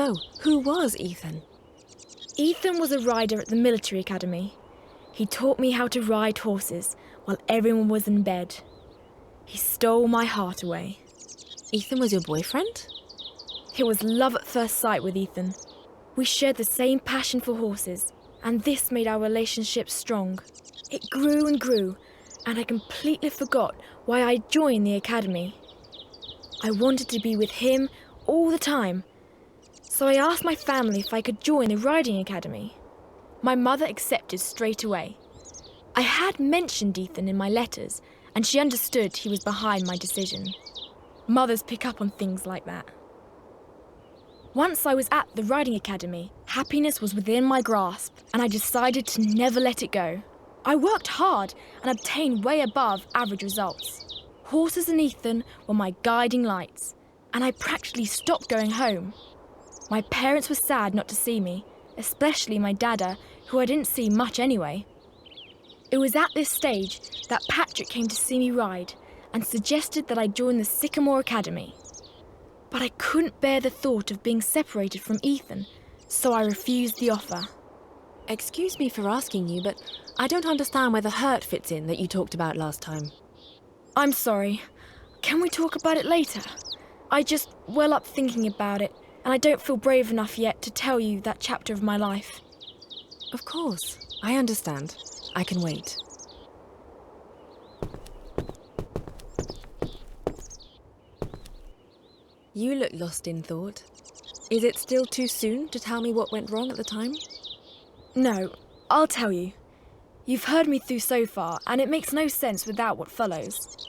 So, who was Ethan? Ethan was a rider at the military academy. He taught me how to ride horses while everyone was in bed. He stole my heart away. Ethan was your boyfriend? It was love at first sight with Ethan. We shared the same passion for horses, and this made our relationship strong. It grew and grew, and I completely forgot why I joined the academy. I wanted to be with him all the time, so I asked my family if I could join the riding academy. My mother accepted straight away. I had mentioned Ethan in my letters, and she understood he was behind my decision. Mothers pick up on things like that. Once I was at the riding academy, happiness was within my grasp, and I decided to never let it go. I worked hard and obtained way above average results. Horses and Ethan were my guiding lights, and I practically stopped going home. My parents were sad not to see me, especially my dada, who I didn't see much anyway. It was at this stage that Patrick came to see me ride and suggested that I join the Sycamore Academy. But I couldn't bear the thought of being separated from Ethan, so I refused the offer. Excuse me for asking you, but I don't understand where the hurt fits in that you talked about last time. I'm sorry. Can we talk about it later? I just well up thinking about it, and I don't feel brave enough yet to tell you that chapter of my life. Of course. I understand. I can wait. You look lost in thought. Is it still too soon to tell me what went wrong at the time? No, I'll tell you. You've heard me through so far, and it makes no sense without what follows.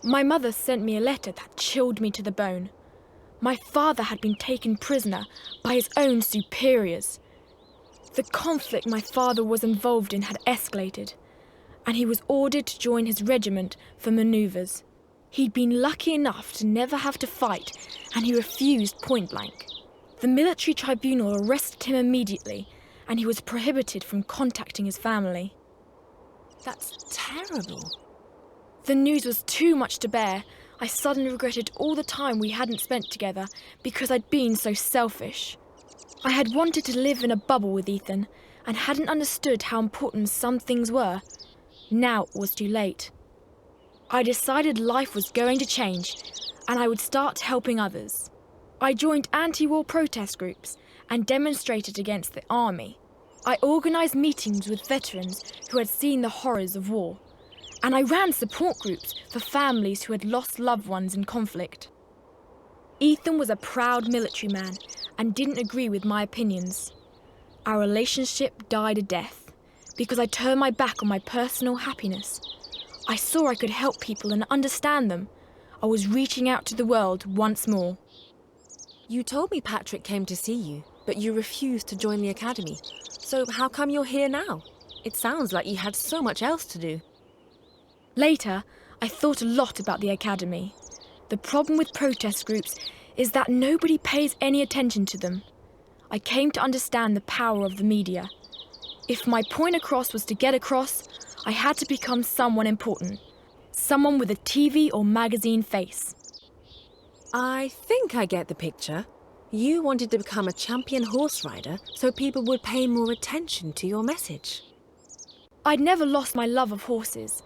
My mother sent me a letter that chilled me to the bone. My father had been taken prisoner by his own superiors. The conflict my father was involved in had escalated, and he was ordered to join his regiment for manoeuvres. He'd been lucky enough to never have to fight, and he refused point blank. The military tribunal arrested him immediately, and he was prohibited from contacting his family. That's terrible. The news was too much to bear. I suddenly regretted all the time we hadn't spent together because I'd been so selfish. I had wanted to live in a bubble with Ethan and hadn't understood how important some things were. Now it was too late. I decided life was going to change and I would start helping others. I joined anti-war protest groups and demonstrated against the army. I organised meetings with veterans who had seen the horrors of war, and I ran support groups for families who had lost loved ones in conflict. Ethan was a proud military man and didn't agree with my opinions. Our relationship died a death because I turned my back on my personal happiness. I saw I could help people and understand them. I was reaching out to the world once more. You told me Patrick came to see you, but you refused to join the academy. So how come you're here now? It sounds like you had so much else to do. Later, I thought a lot about the academy. The problem with protest groups is that nobody pays any attention to them. I came to understand the power of the media. If my point across was to get across, I had to become someone important. Someone with a TV or magazine face. I think I get the picture. You wanted to become a champion horse rider so people would pay more attention to your message. I'd never lost my love of horses.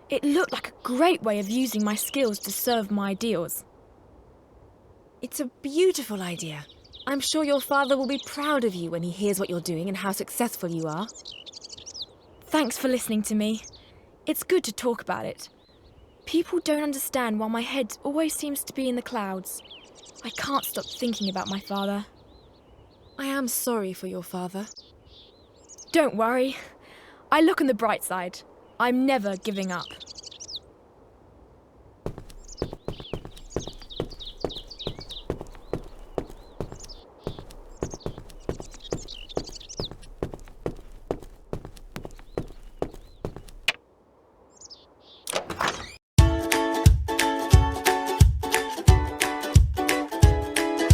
It looked like a great way of using my skills to serve my ideals. It's a beautiful idea. I'm sure your father will be proud of you when he hears what you're doing and how successful you are. Thanks for listening to me. It's good to talk about it. People don't understand why my head always seems to be in the clouds. I can't stop thinking about my father. I am sorry for your father. Don't worry. I look on the bright side. I'm never giving up.